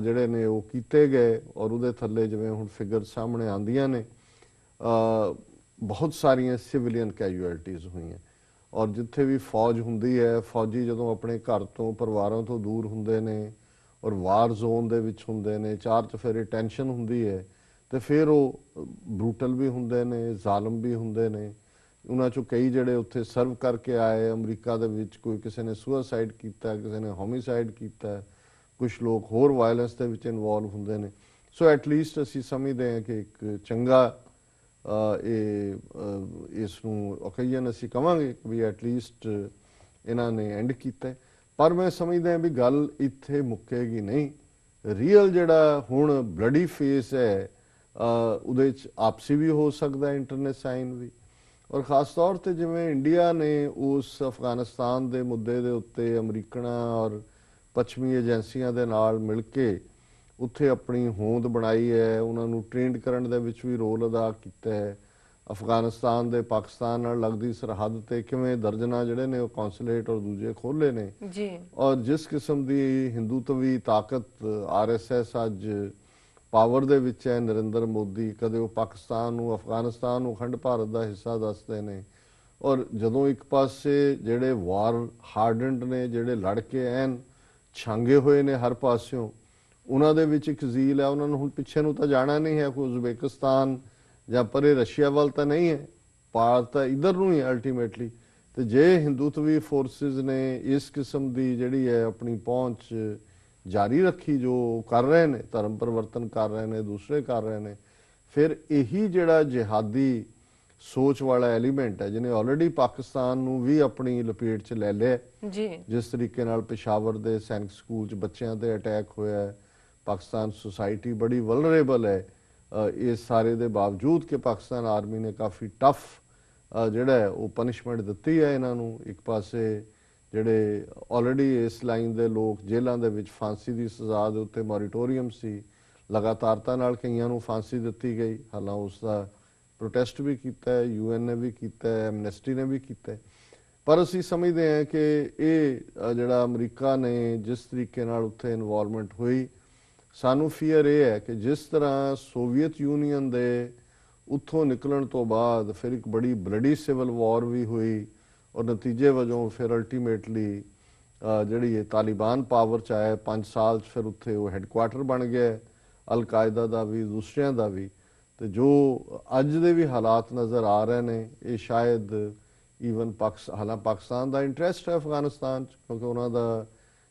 ਜਿਹੜੇ ਨੇ ਉਹ ਕੀਤੇ ਗਏ ਔਰ ਉਹਦੇ ਥੱਲੇ ਜਿਵੇਂ ਹੁਣ ਫਿਗਰ ਸਾਹਮਣੇ ਆਉਂਦੀਆਂ ਨੇ, ਬਹੁਤ ਸਾਰੀਆਂ ਸਿਵਿਲੀਅਨ ਕੈਜੂਅਲਟੀਜ਼ ਹੋਈਆਂ। ਔਰ ਜਿੱਥੇ ਵੀ ਫੌਜ ਹੁੰਦੀ ਹੈ, ਫੌਜੀ ਜਦੋਂ ਆਪਣੇ ਘਰ ਤੋਂ ਪਰਿਵਾਰਾਂ ਤੋਂ ਦੂਰ ਹੁੰਦੇ ਨੇ ਔਰ ਵਾਰ ਜ਼ੋਨ ਦੇ ਵਿੱਚ ਹੁੰਦੇ ਨੇ, ਚਾਰ ਚੁਫੇਰੇ ਟੈਨਸ਼ਨ ਹੁੰਦੀ ਹੈ, ਤੇ ਫਿਰ ਉਹ ਬਰੂਟਲ ਵੀ ਹੁੰਦੇ ਨੇ, ਜ਼ਾਲਮ ਵੀ ਹੁੰਦੇ ਨੇ। ਉਹਨਾਂ ਚੋਂ ਕਈ ਜਿਹੜੇ ਉੱਥੇ ਸਰਵ ਕਰਕੇ ਆਏ ਅਮਰੀਕਾ ਦੇ ਵਿੱਚ, ਕੋਈ ਕਿਸੇ ਨੇ ਸੁਸਾਈਡ ਕੀਤਾ, ਕਿਸੇ ਨੇ ਹੋਮੀਸਾਈਡ ਕੀਤਾ, ਕੁਝ ਲੋਕ ਹੋਰ ਵਾਇਲੈਂਸ ਦੇ ਵਿੱਚ ਇਨਵੋਲਵ ਹੁੰਦੇ ਨੇ। ਸੋ ਐਟਲੀਸਟ ਅਸੀਂ ਸਮਝਦੇ ਹਾਂ ਕਿ ਇੱਕ ਚੰਗਾ ਇਸ ਨੂੰ ਓਕੇਜਨ ਅਸੀਂ ਕਵਾਂਗੇ ਵੀ ਐਟਲੀਸਟ ਇਹਨਾਂ ਨੇ ਐਂਡ ਕੀਤਾ। ਪਰ ਮੈਂ ਸਮਝਦਾ ਵੀ ਗੱਲ ਇੱਥੇ ਮੁੱਕੇਗੀ ਨਹੀਂ। ਰੀਅਲ ਜਿਹੜਾ ਹੁਣ ਬਲੱਡੀ ਫੇਸ ਹੈ ਉਹਦੇ 'ਚ ਆਪਸੀ ਵੀ ਹੋ ਸਕਦਾ, ਇੰਟਰਨੈਟ ਸਾਈਨ ਵੀ, ਔਰ ਖਾਸ ਤੌਰ ਤੇ ਜਿਵੇਂ ਇੰਡੀਆ ਨੇ ਉਸ ਅਫਗਾਨਿਸਤਾਨ ਦੇ ਮੁੱਦੇ ਦੇ ਉੱਤੇ ਅਮਰੀਕਨਾਂ ਔਰ ਪੱਛਮੀ ਏਜੰਸੀਆਂ ਦੇ ਨਾਲ ਮਿਲ ਕੇ ਉੱਥੇ ਆਪਣੀ ਹੋਂਦ ਬਣਾਈ ਹੈ, ਉਹਨਾਂ ਨੂੰ ਟ੍ਰੇਨਡ ਕਰਨ ਦੇ ਵਿੱਚ ਵੀ ਰੋਲ ਅਦਾ ਕੀਤਾ ਹੈ। ਅਫਗਾਨਿਸਤਾਨ ਦੇ ਪਾਕਿਸਤਾਨ ਨਾਲ ਲੱਗਦੀ ਸਰਹੱਦ ਤੇ ਕਿਵੇਂ ਦਰਜਨਾਂ ਜਿਹੜੇ ਨੇ ਉਹ ਕੌਂਸੂਲੇਟ ਔਰ ਦੂਜੇ ਖੋਲੇ ਨੇ ਜੀ। ਔਰ ਜਿਸ ਕਿਸਮ ਦੀ ਹਿੰਦੂਤਵੀ ਤਾਕਤ RSS ਅੱਜ ਪਾਵਰ ਦੇ ਵਿੱਚ ਹੈ, ਨਰਿੰਦਰ ਮੋਦੀ ਕਦੇ ਉਹ ਪਾਕਿਸਤਾਨ ਨੂੰ, ਅਫਗਾਨਿਸਤਾਨ ਨੂੰ ਅਖੰਡ ਭਾਰਤ ਦਾ ਹਿੱਸਾ ਦੱਸਦੇ ਨੇ, ਔਰ ਜਦੋਂ ਇੱਕ ਪਾਸੇ ਜਿਹੜੇ ਵਾਰ ਹਾਰਡਨਡ ਨੇ, ਜਿਹੜੇ ਲੜ ਕੇ ਐਨ ਛਾਂਗੇ ਹੋਏ ਨੇ ਹਰ ਪਾਸਿਓਂ, ਉਹਨਾਂ ਦੇ ਵਿੱਚ ਇੱਕ ਜ਼ੀਲ ਹੈ। ਉਹਨਾਂ ਨੂੰ ਹੁਣ ਪਿੱਛੇ ਨੂੰ ਤਾਂ ਜਾਣਾ ਨਹੀਂ ਹੈ, ਕੋਈ ਉਜ਼ਬੇਕਿਸਤਾਨ ਜਾਂ ਪਰੇ ਰਸ਼ੀਆ ਵੱਲ ਤਾਂ ਨਹੀਂ ਹੈ, ਪਾਰ ਤਾਂ ਇੱਧਰ ਨੂੰ ਹੀ ਅਲਟੀਮੇਟਲੀ। ਤੇ ਜੇ ਹਿੰਦੂਤਵੀ ਫੋਰਸਿਸ ਨੇ ਇਸ ਕਿਸਮ ਦੀ ਜਿਹੜੀ ਹੈ ਆਪਣੀ ਪਹੁੰਚ ਜਾਰੀ ਰੱਖੀ, ਜੋ ਕਰ ਰਹੇ ਨੇ, ਧਰਮ ਪਰਿਵਰਤਨ ਕਰ ਰਹੇ ਨੇ, ਦੂਸਰੇ ਕਰ ਰਹੇ ਨੇ, ਫਿਰ ਇਹੀ ਜਿਹੜਾ ਜਿਹਾਦੀ ਸੋਚ ਵਾਲਾ ਐਲੀਮੈਂਟ ਹੈ ਜਿਹਨੇ ਆਲਰੇਡੀ ਪਾਕਿਸਤਾਨ ਨੂੰ ਵੀ ਆਪਣੀ ਲਪੇਟ 'ਚ ਲੈ ਲਿਆ ਜੀ। ਜਿਸ ਤਰੀਕੇ ਨਾਲ ਪਿਸ਼ਾਵਰ ਦੇ ਸੈਨਿਕ ਸਕੂਲ 'ਚ ਬੱਚਿਆਂ ਤੇ ਅਟੈਕ ਹੋਇਆ ਹੈ, ਪਾਕਿਸਤਾਨ ਸੋਸਾਇਟੀ ਬੜੀ ਵਲਨਰੇਬਲ ਹੈ ਇਸ ਸਾਰੇ ਦੇ ਬਾਵਜੂਦ ਕਿ ਪਾਕਿਸਤਾਨ ਆਰਮੀ ਨੇ ਕਾਫੀ ਟਫ ਜਿਹੜਾ ਹੈ ਉਹ ਪਨਿਸ਼ਮੈਂਟ ਦਿੱਤੀ ਹੈ ਇਹਨਾਂ ਨੂੰ। ਇੱਕ ਪਾਸੇ ਜਿਹੜੇ ਆਲਰੇਡੀ ਇਸ ਲਾਈਨ ਦੇ ਲੋਕ ਜੇਲ੍ਹਾਂ ਦੇ ਵਿੱਚ ਫਾਂਸੀ ਦੀ ਸਜ਼ਾ ਦੇ ਉੱਤੇ ਮੋਰੀਟੋਰੀਅਮ ਸੀ, ਲਗਾਤਾਰਤਾ ਨਾਲ ਕਈਆਂ ਨੂੰ ਫਾਂਸੀ ਦਿੱਤੀ ਗਈ, ਹਾਲਾਂਕਿ ਉਸ ਦਾ ਪ੍ਰੋਟੈਸਟ ਵੀ ਕੀਤਾ ਹੈ, UN ਨੇ ਵੀ ਕੀਤਾ ਹੈ, ਐਮਨੈਸਟੀ ਨੇ ਵੀ ਕੀਤਾ ਹੈ। ਪਰ ਅਸੀਂ ਸਮਝਦੇ ਹਾਂ ਕਿ ਇਹ ਜਿਹੜਾ ਅਮਰੀਕਾ ਨੇ ਜਿਸ ਤਰੀਕੇ ਨਾਲ ਉੱਥੇ ਇਨਵੋਲਵਮੈਂਟ ਹੋਈ, ਸਾਨੂੰ ਫੀਅਰ ਇਹ ਹੈ ਕਿ ਜਿਸ ਤਰ੍ਹਾਂ ਸੋਵੀਅਤ ਯੂਨੀਅਨ ਦੇ ਉੱਥੋਂ ਨਿਕਲਣ ਤੋਂ ਬਾਅਦ ਫਿਰ ਇੱਕ ਬੜੀ ਬਲੱਡੀ ਸਿਵਲ ਵਾਰ ਵੀ ਹੋਈ ਔਰ ਨਤੀਜੇ ਵਜੋਂ ਫਿਰ ਅਲਟੀਮੇਟਲੀ ਜਿਹੜੀ ਇਹ ਤਾਲਿਬਾਨ ਪਾਵਰ 'ਚ ਆਇਆ 5 ਸਾਲ 'ਚ, ਫਿਰ ਉੱਥੇ ਉਹ ਹੈੱਡਕੁਆਟਰ ਬਣ ਗਿਆ ਅਲ-ਕਾਇਦਾ ਦਾ ਵੀ, ਦੂਸਰਿਆਂ ਦਾ ਵੀ। ਤੇ ਜੋ ਅੱਜ ਦੇ ਵੀ ਹਾਲਾਤ ਨਜ਼ਰ ਆ ਰਹੇ ਨੇ, ਇਹ ਸ਼ਾਇਦ ਈਵਨ ਹਾਲਾਂਕਿ ਪਾਕਿਸਤਾਨ ਦਾ ਇੰਟਰਸਟ ਹੈ ਅਫਗਾਨਿਸਤਾਨ 'ਚ, ਕਿਉਂਕਿ ਉਹਨਾਂ ਦਾ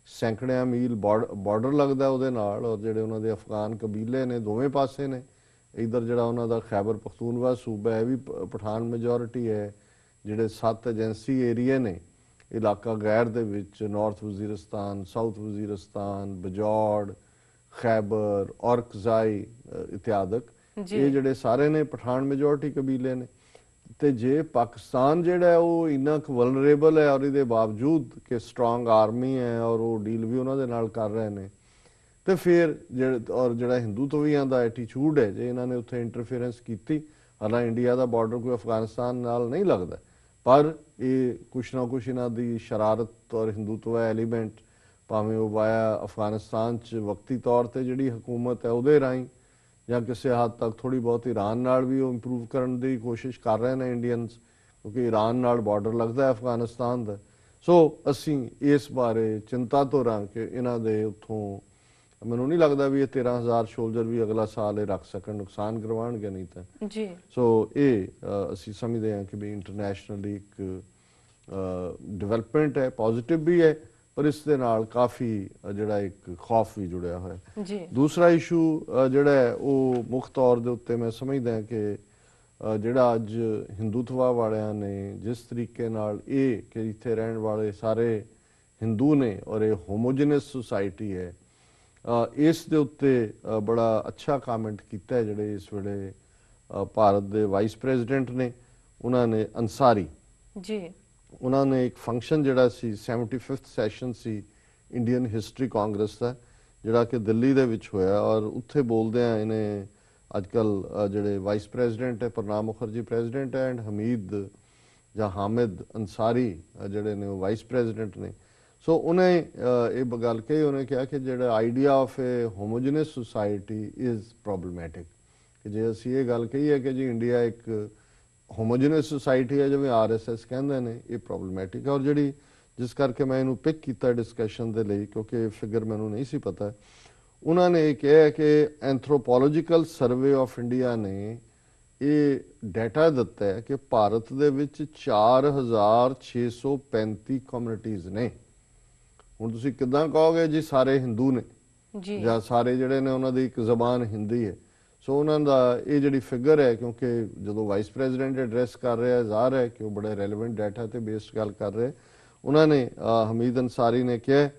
ਸੈਂਕੜਿਆਂ ਮੀਲ ਬਾਰਡਰ ਲੱਗਦਾ ਉਹਦੇ ਨਾਲ, ਔਰ ਜਿਹੜੇ ਉਹਨਾਂ ਦੇ ਅਫਗਾਨ ਕਬੀਲੇ ਨੇ ਦੋਵੇਂ ਪਾਸੇ ਨੇ। ਇੱਧਰ ਜਿਹੜਾ ਉਹਨਾਂ ਦਾ ਖੈਬਰ ਪਖਤੂਨਵਾ ਸੂਬਾ ਹੈ, ਇਹ ਵੀ ਪਠਾਨ ਮੈਜੋਰਿਟੀ ਹੈ। ਜਿਹੜੇ 7 ਏਜੰਸੀ ਏਰੀਏ ਨੇ ਇਲਾਕਾ ਗੈਰ ਦੇ ਵਿੱਚ, ਨਾਰਥ ਵਜ਼ੀਰਿਸਤਾਨ, ਸਾਊਥ ਵਜ਼ੀਰਿਸਤਾਨ, ਬਜੌੜ, ਖੈਬਰ, ਔਰਕਜ਼ਾਈ ਇਤਿਆਦਕ, ਇਹ ਜਿਹੜੇ ਸਾਰੇ ਨੇ ਪਠਾਨ ਮੈਜੋਰਿਟੀ ਕਬੀਲੇ ਨੇ। ਤੇ ਜੇ ਪਾਕਿਸਤਾਨ ਜਿਹੜਾ ਹੈ ਉਹ ਇੰਨਾ ਕੁ ਵਲਨਰੇਬਲ ਹੈ, ਔਰ ਇਹਦੇ ਬਾਵਜੂਦ ਕਿ ਸਟਰੋਂਗ ਆਰਮੀ ਹੈ ਔਰ ਉਹ ਡੀਲ ਵੀ ਉਹਨਾਂ ਦੇ ਨਾਲ ਕਰ ਰਹੇ ਨੇ, ਤੇ ਫਿਰ ਜਿਹੜਾ ਹਿੰਦੂਤਵੀਆਂ ਦਾ ਐਟੀਚਿਊਡ ਹੈ, ਜੇ ਇਹਨਾਂ ਨੇ ਉੱਥੇ ਇੰਟਰਫੇਰੈਂਸ ਕੀਤੀ, ਹਾਲਾਂਕਿ ਇੰਡੀਆ ਦਾ ਬਾਰਡਰ ਕੋਈ ਅਫਗਾਨਿਸਤਾਨ ਨਾਲ ਨਹੀਂ ਲੱਗਦਾ, ਪਰ ਇਹ ਕੁਛ ਨਾ ਕੁਛ ਇਹਨਾਂ ਦੀ ਸ਼ਰਾਰਤ ਔਰ ਹਿੰਦੂਤਵਾ ਐਲੀਮੈਂਟ, ਭਾਵੇਂ ਉਹ ਵਾਇਆ ਅਫਗਾਨਿਸਤਾਨ 'ਚ ਵਕਤੀ ਤੌਰ ਤੇ ਜਿਹੜੀ ਹਕੂਮਤ ਹੈ ਉਹਦੇ ਰਾਹੀਂ, ਜਾਂ ਕਿਸੇ ਹੱਦ ਤੱਕ ਥੋੜੀ ਬਹੁਤ ਈਰਾਨ ਨਾਲ ਵੀ ਉਹ ਇੰਪਰੂਵ ਕਰਨ ਦੀ ਕੋਸ਼ਿਸ਼ ਕਰ ਰਹੇ ਨੇ ਇੰਡੀਅਨਸ, ਕਿਉਂਕਿ ਈਰਾਨ ਨਾਲ ਬਾਰਡਰ ਲੱਗਦਾ ਹੈ ਅਫਗਾਨਿਸਤਾਨ ਦਾ। ਸੋ ਅਸੀਂ ਇਸ ਬਾਰੇ ਚਿੰਤਾ ਤੋਂ ਰਹਾਂ ਕਿ ਇਹਨਾਂ ਦੇ ਉੱਥੋਂ, ਮੈਨੂੰ ਨਹੀਂ ਲੱਗਦਾ ਵੀ ਇਹ 13,000 ਸੋਲਜਰ ਵੀ ਅਗਲਾ ਸਾਲ ਇਹ ਰੱਖ ਸਕਣ, ਨੁਕਸਾਨ ਕਰਵਾਉਣਗੇ ਨਹੀਂ ਤਾਂ ਜੀ। ਸੋ ਇਹ ਅਸੀਂ ਸਮਝਦੇ ਹਾਂ ਕਿ ਵੀ ਇੰਟਰਨੈਸ਼ਨਲੀ ਇੱਕ ਡਿਵੈਲਪਮੈਂਟ ਹੈ, ਪੋਜ਼ਿਟਿਵ ਵੀ ਹੈ, ਪਰ ਇਸ ਦੇ ਨਾਲ ਕਾਫੀ ਜਿਹੜਾ ਇੱਕ ਖੌਫ ਵੀ ਜੁੜਿਆ ਹੋਇਆ ਜੀ। ਦੂਸਰਾ ਇਸ਼ੂ ਜਿਹੜਾ ਹੈ ਉਹ ਮੁੱਖ ਤੌਰ ਦੇ ਉੱਤੇ ਮੈਂ ਸਮਝਦਾ ਕਿ ਜਿਹੜਾ ਅੱਜ ਹਿੰਦੂਤਵਾ ਵਾਲਿਆਂ ਨੇ ਜਿਸ ਤਰੀਕੇ ਨਾਲ ਇਹ ਕਿ ਇੱਥੇ ਰਹਿਣ ਵਾਲੇ ਸਾਰੇ ਹਿੰਦੂ ਨੇ ਔਰ ਇਹ ਹੋਮੋਜੀਨਸ ਸੁਸਾਇਟੀ ਹੈ, ਇਸ ਦੇ ਉੱਤੇ ਬੜਾ ਅੱਛਾ ਕਾਮੈਂਟ ਕੀਤਾ ਹੈ ਜਿਹੜੇ ਇਸ ਵੇਲੇ ਭਾਰਤ ਦੇ ਵਾਈਸ ਪ੍ਰੈਜ਼ੀਡੈਂਟ ਨੇ, ਉਹਨਾਂ ਨੇ ਅੰਸਾਰੀ ਜੀ। ਉਹਨਾਂ ਨੇ ਇੱਕ ਫੰਕਸ਼ਨ ਜਿਹੜਾ ਸੀ 75th ਸੈਸ਼ਨ ਸੀ ਇੰਡੀਅਨ ਹਿਸਟਰੀ ਕਾਂਗਰਸ ਦਾ, ਜਿਹੜਾ ਕਿ ਦਿੱਲੀ ਦੇ ਵਿੱਚ ਹੋਇਆ, ਔਰ ਉੱਥੇ ਬੋਲਦਿਆਂ ਇਹਨੇ ਅੱਜ ਕੱਲ੍ਹ ਜਿਹੜੇ ਵਾਈਸ ਪ੍ਰੈਜ਼ੀਡੈਂਟ ਹੈ ਪ੍ਰਣਬ ਮੁਖਰਜੀ ਪ੍ਰੈਜ਼ੀਡੈਂਟ ਹੈ, ਐਂਡ ਹਮੀਦ ਜਾਂ ਹਾਮਿਦ ਅੰਸਾਰੀ ਜਿਹੜੇ ਨੇ ਉਹ ਵਾਈਸ ਪ੍ਰੈਜ਼ੀਡੈਂਟ ਨੇ। ਸੋ ਉਹਨੇ ਇਹ ਗੱਲ ਕਹੀ, ਉਹਨੇ ਕਿਹਾ ਕਿ ਜਿਹੜਾ idea of a homogeneous society is problematic, ਕਿ ਜੇ ਅਸੀਂ ਇਹ ਗੱਲ ਕਹੀਏ ਕਿ ਜੀ ਇੰਡੀਆ ਇੱਕ ਹੋਮੋਜੀਨਸ ਸੁਸਾਇਟੀ ਹੈ ਜਿਵੇਂ RSS ਕਹਿੰਦੇ ਨੇ, ਇਹ ਪ੍ਰੋਬਲਮੈਟਿਕ ਹੈ। ਔਰ ਜਿਹੜੀ ਜਿਸ ਕਰਕੇ ਮੈਂ ਇਹਨੂੰ ਪਿਕ ਕੀਤਾ ਡਿਸਕਸ਼ਨ ਦੇ ਲਈ, ਕਿਉਂਕਿ ਇਹ ਫਿਗਰ ਮੈਨੂੰ ਨਹੀਂ ਸੀ ਪਤਾ, ਉਹਨਾਂ ਨੇ ਇਹ ਕਿਹਾ ਕਿ ਐਂਥਰੋਪੋਲੋਜੀਕਲ ਸਰਵੇ ਆਫ ਇੰਡੀਆ ਨੇ ਇਹ ਡਾਟਾ ਦਿੱਤਾ ਹੈ ਕਿ ਭਾਰਤ ਦੇ ਵਿੱਚ 4,635 ਕਮਿਊਨਿਟੀਜ਼ ਨੇ। ਹੁਣ ਤੁਸੀਂ ਕਿੱਦਾਂ ਕਹੋਗੇ ਜੀ ਸਾਰੇ ਹਿੰਦੂ ਨੇ ਜਾਂ ਸਾਰੇ ਜਿਹੜੇ ਨੇ ਉਹਨਾਂ ਦੀ ਇੱਕ ਜ਼ਬਾਨ ਹਿੰਦੀ ਹੈ। ਸੋ ਉਹਨਾਂ ਦਾ ਇਹ ਜਿਹੜੀ ਫਿਗਰ ਹੈ, ਕਿਉਂਕਿ ਜਦੋਂ ਵਾਈਸ ਪ੍ਰੈਜ਼ੀਡੈਂਟ ਐਡਰੈਸ ਕਰ ਰਿਹਾ, ਜ਼ਾਹਰ ਹੈ ਕਿ ਉਹ ਬੜੇ ਰੈਲੇਵੈਂਟ ਡਾਟਾ ਤੇ ਬੇਸਡ ਗੱਲ ਕਰ ਰਹੇ। ਉਹਨਾਂ ਨੇ ਹਮੀਦ ਅੰਸਾਰੀ ਨੇ ਕਿਹਾ,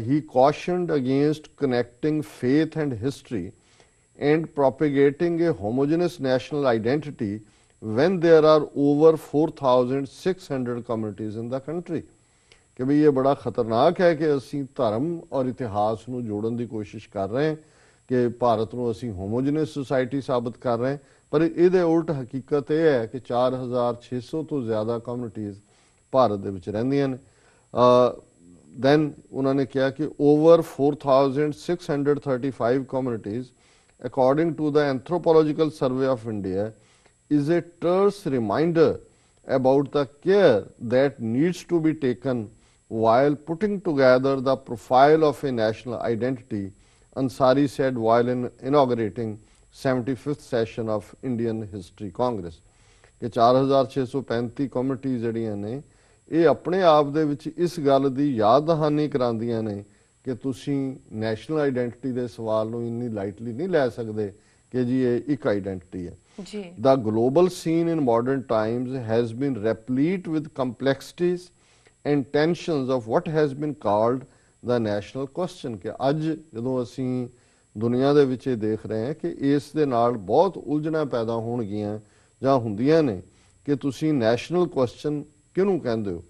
he cautioned against connecting faith and history and propagating a homogeneous national identity when there are over 4,600 communities in the country। ਕਿ ਵੀ ਇਹ ਬੜਾ ਖਤਰਨਾਕ ਹੈ ਕਿ ਅਸੀਂ ਧਰਮ ਔਰ ਇਤਿਹਾਸ ਨੂੰ ਜੋੜਨ ਦੀ ਕੋਸ਼ਿਸ਼ ਕਰ ਰਹੇ ਹਾਂ, ਕਿ ਭਾਰਤ ਨੂੰ ਅਸੀਂ ਹੋਮੋਜੀਨਸ ਸੁਸਾਇਟੀ ਸਾਬਤ ਕਰ ਰਹੇ ਹਾਂ, ਪਰ ਇਹਦੇ ਉਲਟ ਹਕੀਕਤ ਇਹ ਹੈ ਕਿ 4,600 ਤੋਂ ਜ਼ਿਆਦਾ ਕਮਿਊਨਿਟੀਜ਼ ਭਾਰਤ ਦੇ ਵਿੱਚ ਰਹਿੰਦੀਆਂ ਨੇ। ਦੈਨ ਉਹਨਾਂ ਨੇ ਕਿਹਾ ਕਿ over 4,635 communities according to the Anthropological Survey of India is a terse reminder about the care that needs to be taken while putting together the profile of a national identity, Ansari said while inaugurating 75th session of Indian History Congress। ਕਿ 4,635 communities ਜਿਹੜੀਆਂ ਨੇ ਇਹ ਆਪਣੇ ਆਪ ਦੇ ਵਿੱਚ ਇਸ ਗੱਲ ਦੀ ਯਾਦ ਦਹਾਨੀ ਕਰਾਉਂਦੀਆਂ ਨੇ ਕਿ ਤੁਸੀਂ ਨੈਸ਼ਨਲ ਆਈਡੈਂਟੀਟੀ ਦੇ ਸਵਾਲ ਨੂੰ ਇੰਨੀ ਲਾਈਟਲੀ ਨਹੀਂ ਲੈ ਸਕਦੇ ਕਿ ਜੀ ਇਹ ਇੱਕ ਆਈਡੈਂਟੀਟੀ ਹੈ ਜੀ। The global scene in modern times has been replete with complexities and tensions of what has been called the national question। ਕਿ ਅੱਜ ਜਦੋਂ ਅਸੀਂ ਦੁਨੀਆ ਦੇ ਵਿੱਚ ਇਹ ਦੇਖ ਰਹੇ ਹਾਂ ਕਿ ਇਸ ਦੇ ਨਾਲ ਬਹੁਤ ਉਲਝਣਾਂ ਪੈਦਾ ਹੋਣਗੀਆਂ ਜਾਂ ਹੁੰਦੀਆਂ ਨੇ ਕਿ ਤੁਸੀਂ ਨੈਸ਼ਨਲ ਕੁਐਸਚਨ ਕਿਹਨੂੰ ਕਹਿੰਦੇ ਹੋ।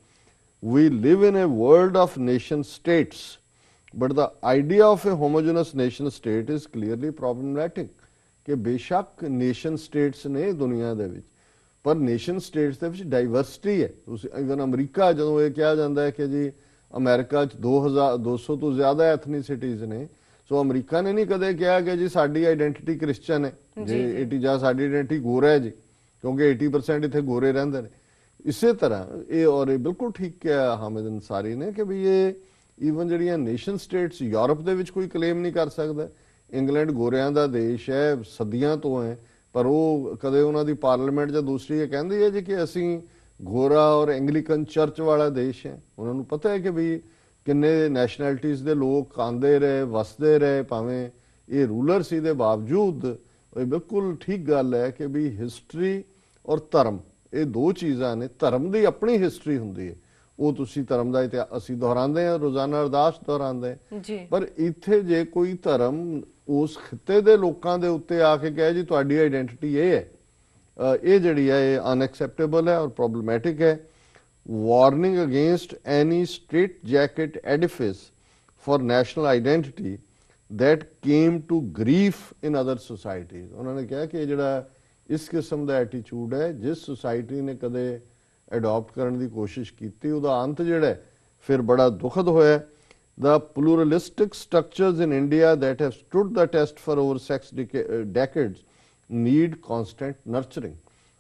We live in a world of nation states, but the idea of a homogeneous nation state is clearly problematic। ਕਿ ਬੇਸ਼ੱਕ ਨੇਸ਼ਨ ਸਟੇਟਸ ਨੇ ਦੁਨੀਆ ਦੇ ਵਿੱਚ, ਪਰ ਨੇਸ਼ਨ ਸਟੇਟਸ ਦੇ ਵਿੱਚ ਡਾਈਵਰਸਿਟੀ ਹੈ। ਤੁਸੀਂ ਇਵਨ ਅਮਰੀਕਾ, ਜਦੋਂ ਇਹ ਕਿਹਾ ਜਾਂਦਾ ਹੈ ਕਿ ਜੀ ਅਮਰੀਕਾ 'ਚ 200 ਤੋਂ ਜ਼ਿਆਦਾ ਐਥਨੀਸਿਟੀਜ਼ ਨੇ, ਸੋ ਅਮਰੀਕਾ ਨੇ ਨਹੀਂ ਕਦੇ ਕਿਹਾ ਕਿ ਜੀ ਸਾਡੀ ਆਈਡੈਂਟੀਟੀ ਕ੍ਰਿਸਚਨ ਹੈ ਜੀ, ਜਾਂ ਸਾਡੀ ਆਈਡੈਂਟੀਟੀ ਗੋਰਾ ਹੈ ਜੀ, ਕਿਉਂਕਿ 80% ਇੱਥੇ ਗੋਰੇ ਰਹਿੰਦੇ ਨੇ। ਇਸੇ ਤਰ੍ਹਾਂ ਇਹ, ਔਰ ਇਹ ਬਿਲਕੁਲ ਠੀਕ ਕਿਹਾ ਹਾਮਿਦ ਅੰਸਾਰੀ ਨੇ ਕਿ ਵੀ ਇਹ ਈਵਨ ਜਿਹੜੀਆਂ ਨੇਸ਼ਨ ਸਟੇਟਸ ਯੂਰਪ ਦੇ ਵਿੱਚ ਕੋਈ ਕਲੇਮ ਨਹੀਂ ਕਰ ਸਕਦਾ। ਇੰਗਲੈਂਡ ਗੋਰਿਆਂ ਦਾ ਦੇਸ਼ ਹੈ, ਸਦੀਆਂ ਤੋਂ ਹੈ, ਪਰ ਉਹ ਕਦੇ ਉਹਨਾਂ ਦੀ ਪਾਰਲੀਮੈਂਟ ਜਾਂ ਦੂਸਰੀ ਇਹ ਕਹਿੰਦੀ ਹੈ ਜੀ ਕਿ ਅਸੀਂ ਗੋਰਾ ਔਰ ਐਂਗਲੀਕਨ ਚਰਚ ਵਾਲਾ ਦੇਸ਼ ਹੈ। ਉਹਨਾਂ ਨੂੰ ਪਤਾ ਹੈ ਕਿ ਵੀ ਕਿੰਨੇ ਨੈਸ਼ਨੈਲਿਟੀਜ਼ ਦੇ ਲੋਕ ਆਉਂਦੇ ਰਹੇ, ਵਸਦੇ ਰਹੇ, ਭਾਵੇਂ ਇਹ ਰੂਲਰ ਸੀ ਦੇ ਬਾਵਜੂਦ। ਇਹ ਬਿਲਕੁਲ ਠੀਕ ਗੱਲ ਹੈ ਕਿ ਵੀ ਹਿਸਟਰੀ ਔਰ ਧਰਮ ਇਹ ਦੋ ਚੀਜ਼ਾਂ ਨੇ। ਧਰਮ ਦੀ ਆਪਣੀ ਹਿਸਟਰੀ ਹੁੰਦੀ ਹੈ, ਉਹ ਤੁਸੀਂ ਧਰਮ ਦਾ ਇਤਿਹਾਸ ਅਸੀਂ ਦੁਹਰਾਉਂਦੇ ਹਾਂ, ਰੋਜ਼ਾਨਾ ਅਰਦਾਸ ਦੁਹਰਾਉਂਦੇ ਹਾਂ, ਪਰ ਇੱਥੇ ਜੇ ਕੋਈ ਧਰਮ ਉਸ ਖਿੱਤੇ ਦੇ ਲੋਕਾਂ ਦੇ ਉੱਤੇ ਆ ਕੇ ਕਹੇ ਜੀ ਤੁਹਾਡੀ ਆਈਡੈਂਟੀਟੀ ਇਹ ਹੈ, ਇਹ ਜਿਹੜੀ ਹੈ ਇਹ ਅਨਐਕਸੈਪਟੇਬਲ ਹੈ ਔਰ ਪ੍ਰੋਬਲਮੈਟਿਕ ਹੈ। Warning against any straitjacket edifice for national identity that came to grief in other societies। ਉਹਨਾਂ ਨੇ ਕਿਹਾ ਕਿ ਜਿਹੜਾ ਇਸ ਕਿਸਮ ਦਾ ਐਟੀਟਿਊਡ ਹੈ, ਜਿਸ ਸੁਸਾਇਟੀ ਨੇ ਕਦੇ ਅਡਾਪਟ ਕਰਨ ਦੀ ਕੋਸ਼ਿਸ਼ ਕੀਤੀ, ਉਹਦਾ ਅੰਤ ਜਿਹੜਾ ਫਿਰ ਬੜਾ ਦੁਖਦ ਹੋਇਆ। The pluralistic structures in India that have stood the test for over 6 decades need constant nurturing।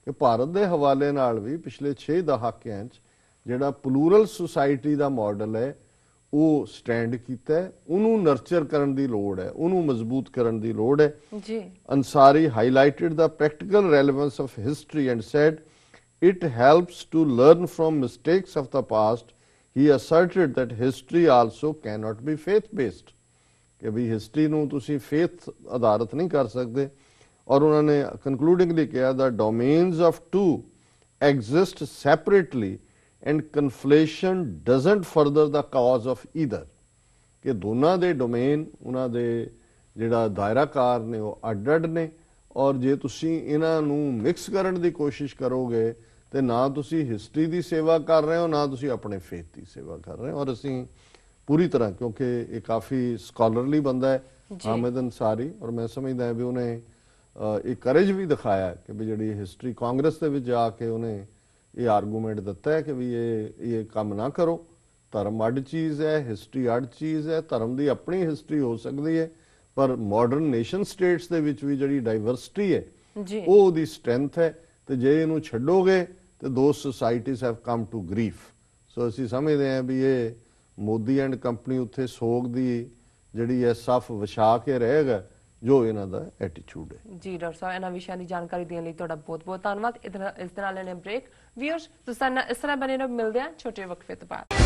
ਕਿ ਭਾਰਤ ਦੇ ਹਵਾਲੇ ਨਾਲ ਵੀ ਪਿਛਲੇ 6 ਦਹਾਕਿਆਂ 'ਚ ਜਿਹੜਾ ਪਲੂਰਲ ਸੁਸਾਇਟੀ ਦਾ ਮਾਡਲ ਹੈ ਉਹ ਸਟੈਂਡ ਕੀਤਾ ਹੈ, ਉਹਨੂੰ ਨਰਚਰ ਕਰਨ ਦੀ ਲੋੜ ਹੈ, ਉਹਨੂੰ ਮਜ਼ਬੂਤ ਕਰਨ ਦੀ ਲੋੜ ਹੈ ਜੀ। ਅੰਸਾਰੀ ਹਾਈਲਾਈਟਡ ਦਾ practical relevance of history and said it helps to learn from mistakes of the past। he asserted that history also cannot be faith based, ਕਿ ਵੀ ਹਿਸਟਰੀ ਨੂੰ ਤੁਸੀਂ ਫੇਥ ਆਧਾਰਿਤ ਨਹੀਂ ਕਰ ਸਕਦੇ। ਔਰ ਉਹਨਾਂ ਨੇ ਕਨਕਲੂਡਿੰਗਲੀ ਕਿਹਾ the domains of two exist separately and conflation doesn't further the cause of either। ਕਿ ਦੋਨਾਂ ਦੇ ਡੋਮੇਨ, ਉਹਨਾਂ ਦੇ ਜਿਹੜਾ ਦਾਇਰਾਕਾਰ ਨੇ ਉਹ ਅੱਡ-ਅੱਡ ਨੇ, ਔਰ ਜੇ ਤੁਸੀਂ ਇਹਨਾਂ ਨੂੰ ਮਿਕਸ ਕਰਨ ਦੀ ਕੋਸ਼ਿਸ਼ ਕਰੋਗੇ ਤੇ ਨਾ ਤੁਸੀਂ ਹਿਸਟਰੀ ਦੀ ਸੇਵਾ ਕਰ ਰਹੇ ਹੋ, ਨਾ ਤੁਸੀਂ ਆਪਣੇ ਫੇਥ ਦੀ ਸੇਵਾ ਕਰ ਰਹੇ ਹੋ। ਔਰ ਅਸੀਂ ਪੂਰੀ ਤਰ੍ਹਾਂ, ਕਿਉਂਕਿ ਇਹ ਕਾਫੀ ਸਕਾਲਰਲੀ ਬੰਦਾ ਹੈ ਹਾਮਿਦ ਅੰਸਾਰੀ, ਔਰ ਮੈਂ ਸਮਝਦਾ ਵੀ ਉਹਨੇ ਇਹ ਕਰੇਜ ਵੀ ਦਿਖਾਇਆ ਕਿ ਵੀ ਜਿਹੜੀ ਹਿਸਟਰੀ ਕਾਂਗਰਸ ਦੇ ਵਿੱਚ ਜਾ ਕੇ ਉਹਨੇ ਇਹ ਆਰਗੂਮੈਂਟ ਦਿੱਤਾ ਹੈ ਕਿ ਵੀ ਇਹ ਕੰਮ ਨਾ ਕਰੋ। ਧਰਮ ਅੱਡ ਚੀਜ਼ ਹੈ, ਹਿਸਟਰੀ ਅੱਡ ਚੀਜ਼ ਹੈ। ਧਰਮ ਦੀ ਆਪਣੀ ਹਿਸਟਰੀ ਹੋ ਸਕਦੀ ਹੈ, ਪਰ ਮਾਡਰਨ ਨੇਸ਼ਨ ਸਟੇਟਸ ਦੇ ਵਿੱਚ ਵੀ ਜਿਹੜੀ ਡਾਈਵਰਸਿਟੀ ਹੈ ਉਹ ਉਹਦੀ ਸਟਰੈਂਥ ਹੈ। ਤੇ ਜੇ ਇਹਨੂੰ ਛੱਡੋਗੇ ਤੇ ਦੋ societies have come to grief. So ਅਸੀਂ ਸਮਝਦੇ ਹਾਂ ਵੀ ਇਹ ਮੋਦੀ ਐਂਡ ਕੰਪਨੀ ਉੱਥੇ ਸੋਗ ਦੀ ਜਿਹੜੀ ਹੈ ਸਫ ਵਿਛਾ ਕੇ ਰਹੇਗਾ ਜੋ ਇਹਨਾਂ ਦਾ ਐਟੀਟਿਊਡ ਹੈ। ਜੀ ਡਾਕਟਰ ਸਾਹਿਬ, ਇਹਨਾਂ ਵਿਸ਼ਿਆਂ ਦੀ ਜਾਣਕਾਰੀ ਦੇਣ ਲਈ ਤੁਹਾਡਾ ਬਹੁਤ ਬਹੁਤ ਧੰਨਵਾਦ। ਇਸ ਦੇ ਨਾਲ ਲੈਣੇ ਬ੍ਰੇਕ। ਵੀਅਰਸ ਤੁਸੀਂ ਇਸ ਤਰ੍ਹਾਂ ਬਣੇ ਰਹੋ, ਮਿਲਦੇ ਹਾਂ ਛੋਟੇ ਵਕਫੇ ਤੋਂ ਬਾਅਦ।